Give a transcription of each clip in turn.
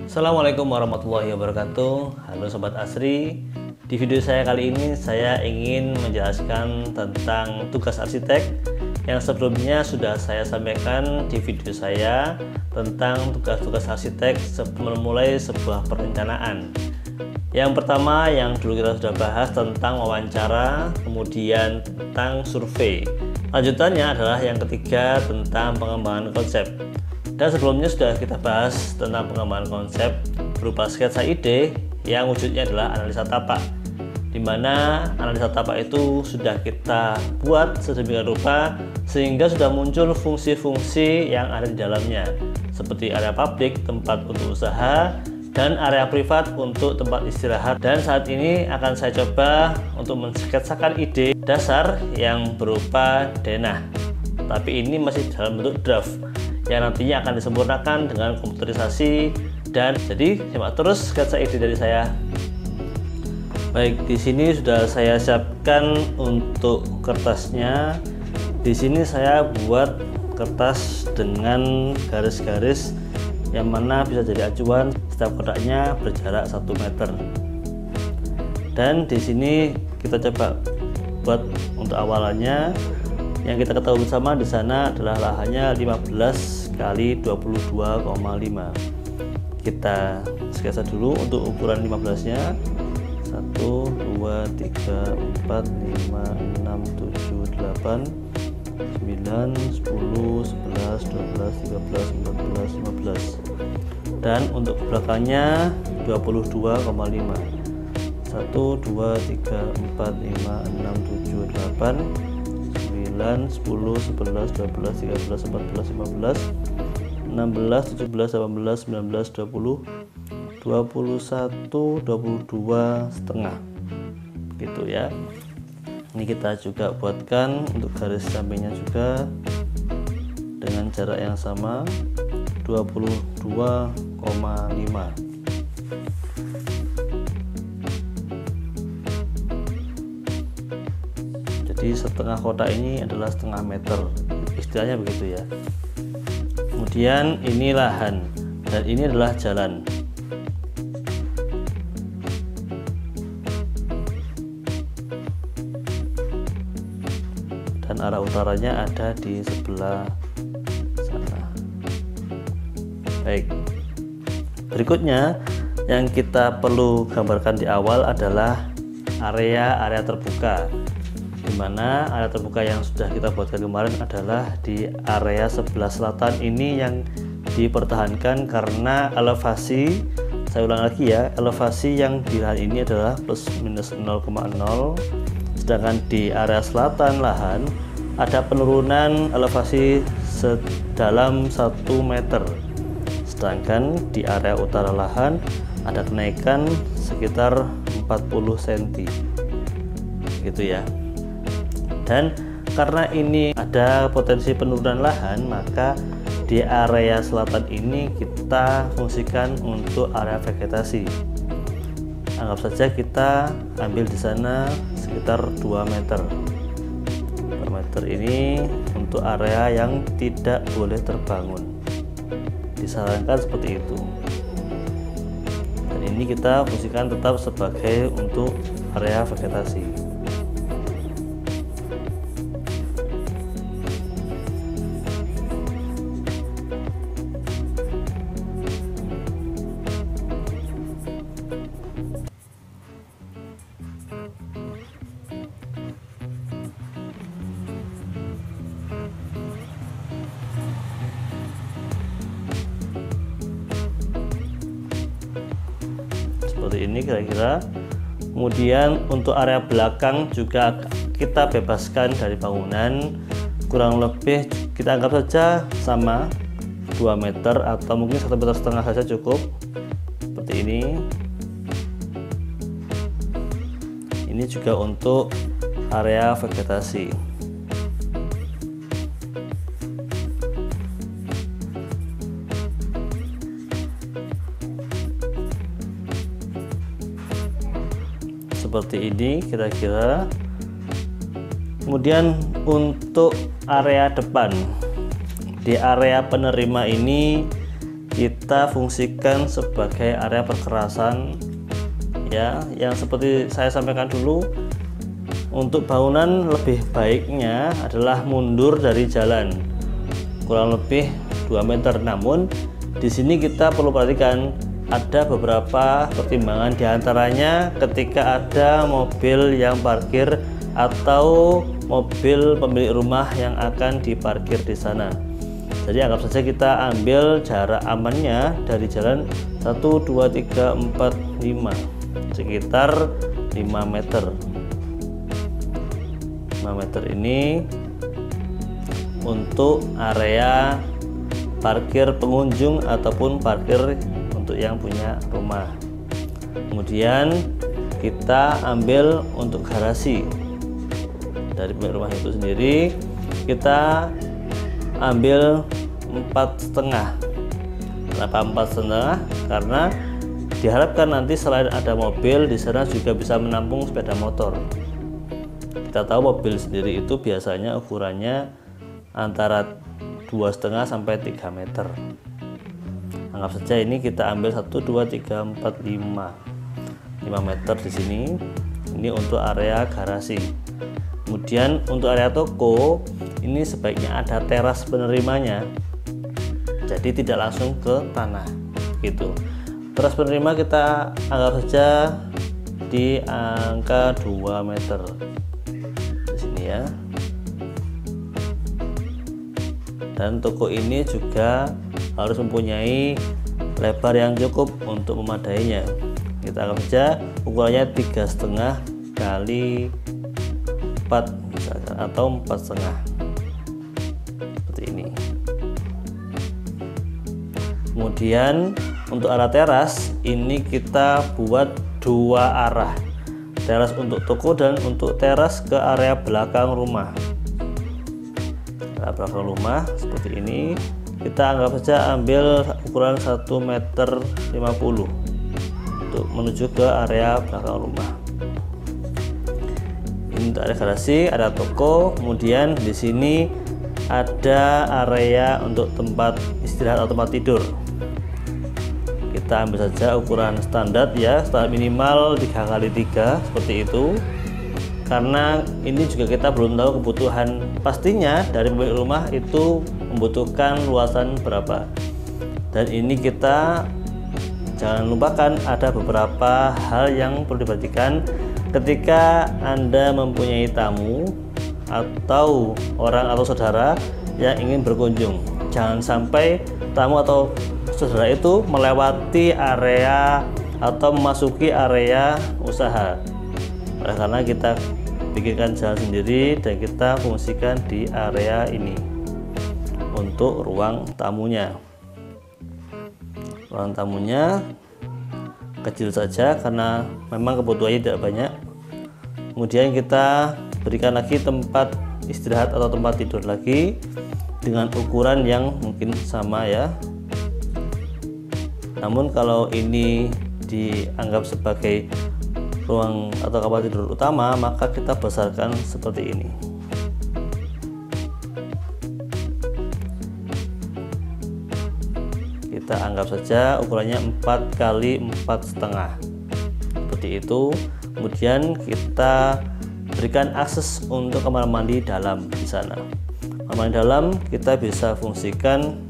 Assalamualaikum warahmatullahi wabarakatuh. Halo Sobat Asri. Di video saya kali ini saya ingin menjelaskan tentang tugas arsitek yang sebelumnya sudah saya sampaikan di video saya tentang tugas-tugas arsitek sebelum memulai sebuah perencanaan. Yang pertama yang dulu kita sudah bahas tentang wawancara, kemudian tentang survei. Lanjutannya adalah yang ketiga tentang pengembangan konsep. Dan sebelumnya sudah kita bahas tentang pengembangan konsep berupa sketsa ide yang wujudnya adalah analisa tapak, di mana analisa tapak itu sudah kita buat sedemikian rupa sehingga sudah muncul fungsi-fungsi yang ada di dalamnya, seperti area publik tempat untuk usaha dan area privat untuk tempat istirahat. Dan saat ini akan saya coba untuk mensketsakan ide dasar yang berupa denah, tapi ini masih dalam bentuk draft yang nantinya akan disempurnakan dengan komputerisasi. Dan jadi simak terus sketsa ide dari saya. Baik, di sini sudah saya siapkan untuk kertasnya. Di sini saya buat kertas dengan garis-garis yang mana bisa jadi acuan. Setiap kotaknya berjarak 1 meter. Dan di sini kita coba buat untuk awalannya. Yang kita ketahui bersama di sana adalah lahannya 15 kali 22,5. Kita sketsa dulu untuk ukuran 15-nya. 1, 2, 3, 4, 5, 6, 7, 8, 9, 10, 11, 12, 13, 14, 15. Dan untuk belakangnya 22,5. 1, 2, 3, 4, 5, 6, 7, 8, 9, 10, 11, 12, 13, 14, 15, 16, 17, 18, 19, 20, 21, 22 setengah gitu ya. Ini kita juga buatkan untuk garis sampingnya juga dengan jarak yang sama 22,5. Jadi setengah kotak ini adalah setengah meter, istilahnya begitu ya. Kemudian ini lahan dan ini adalah jalan. Dan arah utaranya ada di sebelah sana. Baik. Berikutnya yang kita perlu gambarkan di awal adalah area terbuka, di mana area terbuka yang sudah kita buatkan kemarin adalah di area sebelah selatan ini yang dipertahankan karena elevasi, saya ulang lagi ya, elevasi yang di lahan ini adalah plus minus 0,0, sedangkan di area selatan lahan ada penurunan elevasi sedalam 1 meter, sedangkan di area utara lahan ada kenaikan sekitar 40 cm gitu ya. Dan karena ini ada potensi penurunan lahan, maka di area selatan ini kita fungsikan untuk area vegetasi. Anggap saja kita ambil di sana sekitar 2 meter. 2 meter ini untuk area yang tidak boleh terbangun. Disarankan seperti itu. Dan ini kita fungsikan tetap sebagai untuk area vegetasi. Seperti ini kira-kira. Kemudian untuk area belakang juga kita bebaskan dari bangunan, kurang lebih kita anggap saja sama 2 meter atau mungkin 1,5 meter saja cukup. Seperti ini. Ini juga untuk area vegetasi. Seperti ini kira-kira. Kemudian untuk area depan, di area penerima ini kita fungsikan sebagai area perkerasan ya, yang seperti saya sampaikan dulu. Untuk bangunan lebih baiknya adalah mundur dari jalan kurang lebih 2 meter. Namun di sini kita perlu perhatikan ada beberapa pertimbangan, diantaranya ketika ada mobil yang parkir atau mobil pemilik rumah yang akan diparkir di sana. Jadi anggap saja kita ambil jarak amannya dari jalan 1, 2, 3, 4, 5 sekitar 5 meter. 5 meter ini untuk area parkir pengunjung ataupun parkir untuk yang punya rumah. Kemudian kita ambil untuk garasi dari pemilik rumah itu sendiri, kita ambil 4,5. Kenapa 4,5? Karena diharapkan nanti selain ada mobil di sana juga bisa menampung sepeda motor. Kita tahu mobil sendiri itu biasanya ukurannya antara 2,5 sampai 3 meter. Anggap saja ini kita ambil 1, 2, 3, 4, 5 meter di sini. Ini untuk area garasi. Kemudian untuk area toko ini sebaiknya ada teras penerimanya, jadi tidak langsung ke tanah gitu. Teras penerima kita anggap saja di angka 2 meter di sini ya. Dan toko ini juga harus mempunyai lebar yang cukup untuk memadainya. Kita anggap saja ukurannya 3,5 kali 4 misalkan, atau 4,5 seperti ini. Kemudian untuk arah teras ini kita buat 2 arah, teras untuk toko dan untuk teras ke area belakang rumah. Area belakang rumah seperti ini, kita anggap saja ambil ukuran 1,50 meter untuk menuju ke area belakang rumah. Ini untuk area garasi, ada toko. Kemudian di sini ada area untuk tempat istirahat atau tempat tidur. Kita ambil saja ukuran standar ya, standar minimal 3x3 seperti itu. Karena ini juga kita belum tahu kebutuhan pastinya dari pemilik rumah itu membutuhkan luasan berapa. Dan ini kita jangan lupakan ada beberapa hal yang perlu diperhatikan ketika Anda mempunyai tamu atau orang atau saudara yang ingin berkunjung. Jangan sampai tamu atau saudara itu melewati area atau memasuki area usaha. Karena kita bikinkan jalan sendiri dan kita fungsikan di area ini untuk ruang tamunya. Ruang tamunya kecil saja karena memang kebutuhannya tidak banyak. Kemudian kita berikan lagi tempat istirahat atau tempat tidur lagi dengan ukuran yang mungkin sama ya. Namun kalau ini dianggap sebagai ruang atau kamar tidur utama, maka kita besarkan seperti ini. Kita anggap saja ukurannya 4 kali 4,5 seperti itu. Kemudian kita berikan akses untuk kamar mandi dalam di sana. Kamar mandi dalam kita bisa fungsikan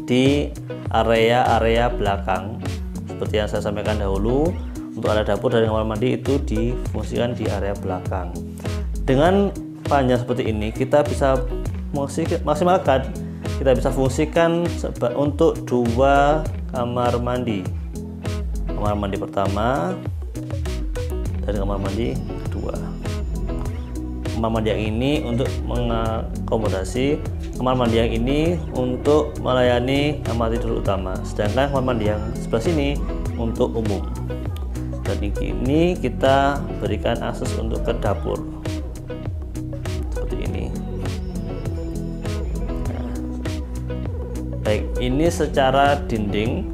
di area-area belakang seperti yang saya sampaikan dahulu. Untuk area dapur dan kamar mandi itu difungsikan di area belakang. Dengan panjang seperti ini kita bisa maksimalkan, kita bisa fungsikan untuk 2 kamar mandi. Kamar mandi pertama dan kamar mandi kedua. Kamar mandi yang ini untuk mengakomodasi, kamar mandi yang ini untuk melayani kamar tidur utama, sedangkan kamar mandi yang sebelah sini untuk umum. Dan ini kita berikan akses untuk ke dapur seperti ini. Nah, baik, ini secara dinding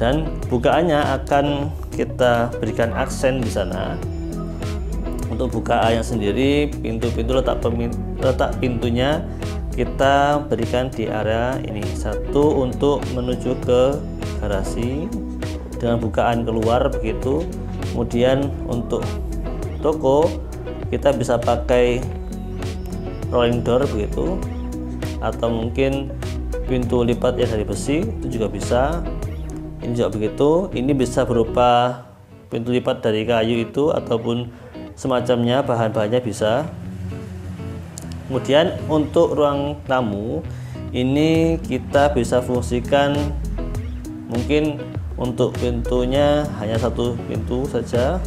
dan bukaannya akan kita berikan aksen di sana. Untuk bukaannya sendiri, pintu-pintu letak pintunya kita berikan di area ini. Satu untuk menuju ke garasi dengan bukaan keluar begitu. Kemudian untuk toko kita bisa pakai rolling door begitu, atau mungkin pintu lipat yang dari besi itu juga bisa. Ini juga begitu. Ini bisa berupa pintu lipat dari kayu itu ataupun semacamnya, bahan-bahannya bisa. Kemudian untuk ruang tamu ini kita bisa fungsikan, mungkin untuk pintunya hanya satu pintu saja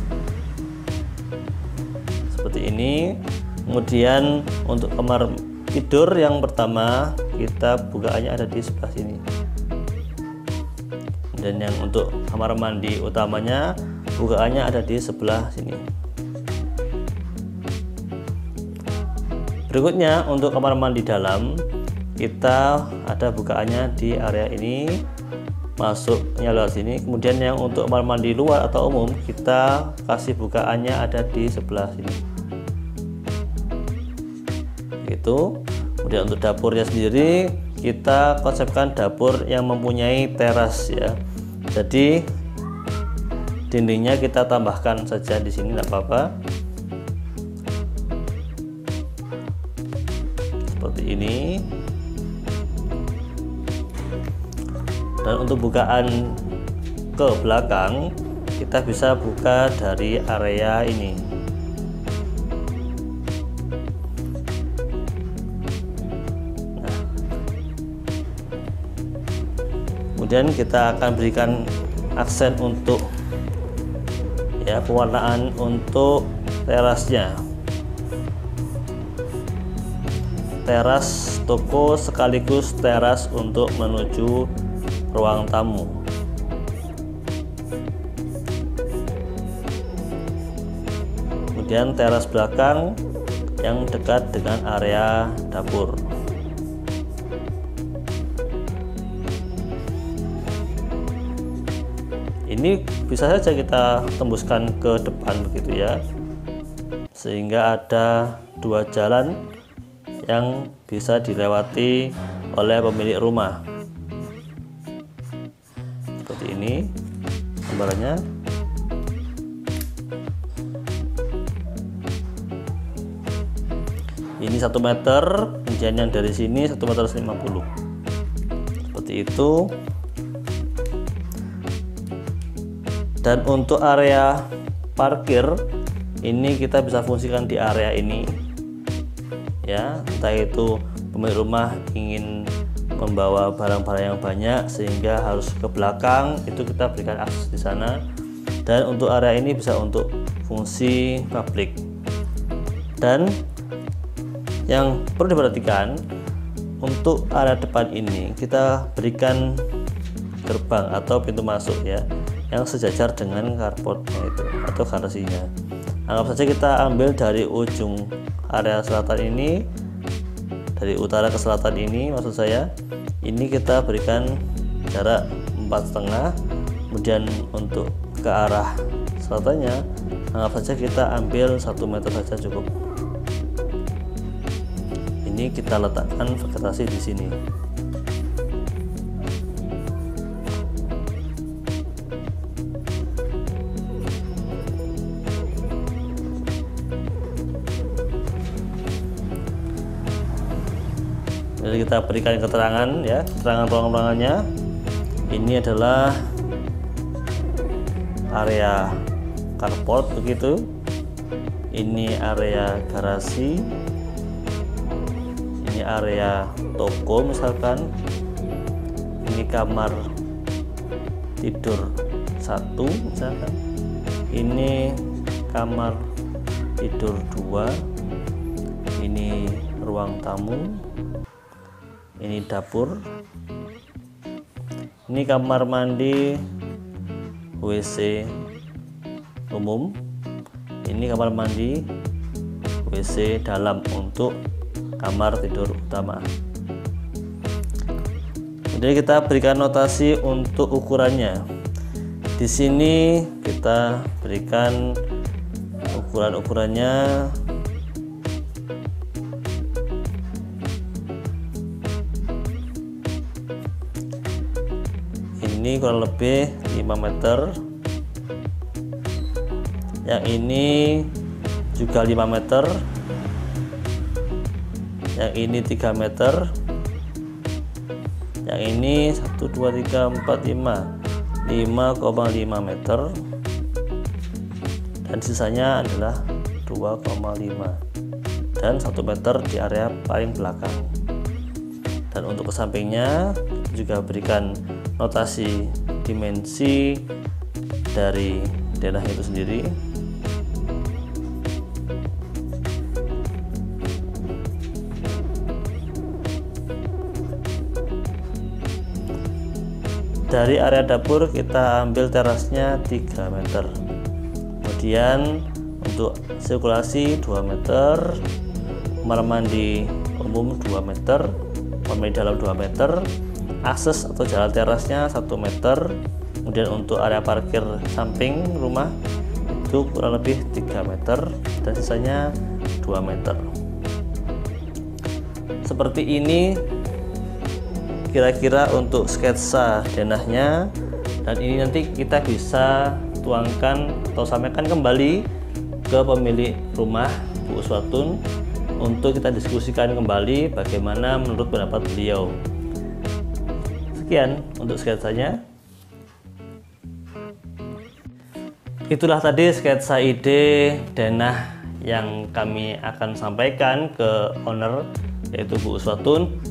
seperti ini. Kemudian untuk kamar tidur yang pertama kita bukaannya ada di sebelah sini, dan yang untuk kamar mandi utamanya bukaannya ada di sebelah sini. Berikutnya untuk kamar mandi dalam kita ada bukaannya di area ini, masuknya lewat sini. Kemudian yang untuk kamar mandi luar atau umum kita kasih bukaannya ada di sebelah sini gitu. Kemudian untuk dapurnya sendiri kita konsepkan dapur yang mempunyai teras ya, jadi dindingnya kita tambahkan saja di sini, tidak apa-apa. Seperti ini. Dan untuk bukaan ke belakang kita bisa buka dari area ini. Nah, kemudian kita akan berikan aksen untuk pewarnaan untuk terasnya. Teras toko sekaligus teras untuk menuju ruang tamu. Kemudian teras belakang yang dekat dengan area dapur. Ini bisa saja kita tembuskan ke depan begitu ya, sehingga ada dua jalan yang bisa dilewati oleh pemilik rumah. Seperti ini gambarannya. Ini 1 meter, kemudian yang dari sini 1,50 meter. Seperti itu. Dan untuk area parkir ini kita bisa fungsikan di area ini ya, entah itu pemilik rumah ingin membawa barang-barang yang banyak sehingga harus ke belakang, itu kita berikan akses di sana. Dan untuk area ini bisa untuk fungsi publik. Dan yang perlu diperhatikan, untuk area depan ini kita berikan gerbang atau pintu masuk ya, yang sejajar dengan carportnya itu atau garasinya. Anggap saja kita ambil dari ujung area selatan ini, dari utara ke selatan ini maksud saya, ini kita berikan jarak 4,5. Kemudian untuk ke arah selatannya anggap saja kita ambil 1 meter saja cukup. Ini kita letakkan vegetasi di sini. Jadi kita berikan keterangan ya, keterangan ruangan-ruangannya. Ini adalah area carport begitu. Ini area garasi. Ini area toko misalkan. Ini kamar tidur 1 misalkan. Ini kamar tidur 2. Ini ruang tamu. Ini dapur, ini kamar mandi, WC umum, ini kamar mandi, WC dalam untuk kamar tidur utama. Jadi kita berikan notasi untuk ukurannya. Di sini kita berikan ukuran-ukurannya. ini kurang lebih 5 meter, yang ini juga 5 meter, yang ini 3 meter, yang ini 1 2 3 4 5 5,5 meter, dan sisanya adalah 2,5 dan 1 meter di area paling belakang. Dan untuk ke sampingnya juga berikan notasi dimensi dari denah itu sendiri. Dari area dapur kita ambil terasnya 3 meter, kemudian untuk sirkulasi 2 meter, kamar mandi umum 2 meter, kamar mandi dalam 2 meter, akses atau jalan terasnya 1 meter, kemudian untuk area parkir samping rumah itu kurang lebih 3 meter dan sisanya 2 meter. Seperti ini kira-kira untuk sketsa denahnya, dan ini nanti kita bisa tuangkan atau sampaikan kembali ke pemilik rumah Bu Uswatun untuk kita diskusikan kembali bagaimana menurut pendapat beliau. Sekian untuk sketsanya. Itulah tadi sketsa ide denah yang kami akan sampaikan ke owner, yaitu Bu Uswatun.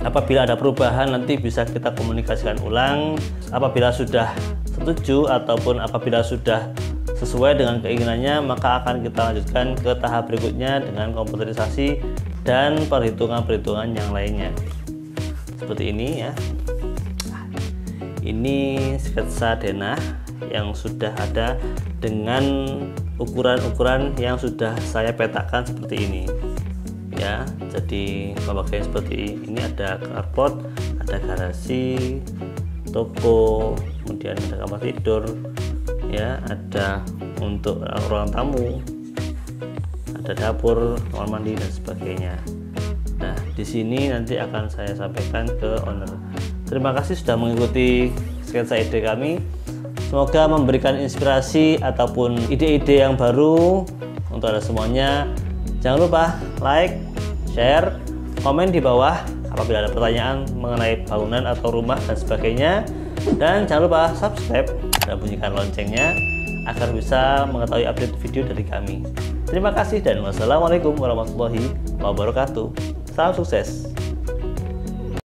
Apabila ada perubahan nanti bisa kita komunikasikan ulang. Apabila sudah setuju ataupun apabila sudah sesuai dengan keinginannya, maka akan kita lanjutkan ke tahap berikutnya dengan komputerisasi dan perhitungan-perhitungan yang lainnya. Seperti ini ya. Ini sketsa denah yang sudah ada dengan ukuran-ukuran yang sudah saya petakan seperti ini. Ya, jadi pembakaran seperti ini, ada carport, ada garasi, toko, kemudian ada kamar tidur, ya, ada untuk ruang tamu, ada dapur, kamar mandi dan sebagainya. Nah, di sini nanti akan saya sampaikan ke owner. Terima kasih sudah mengikuti sketsa ide kami. Semoga memberikan inspirasi ataupun ide-ide yang baru untuk Anda semuanya. Jangan lupa like, share, komen di bawah apabila ada pertanyaan mengenai bangunan atau rumah dan sebagainya. Dan jangan lupa subscribe dan bunyikan loncengnya agar bisa mengetahui update video dari kami. Terima kasih dan wassalamualaikum warahmatullahi wabarakatuh. Salam sukses.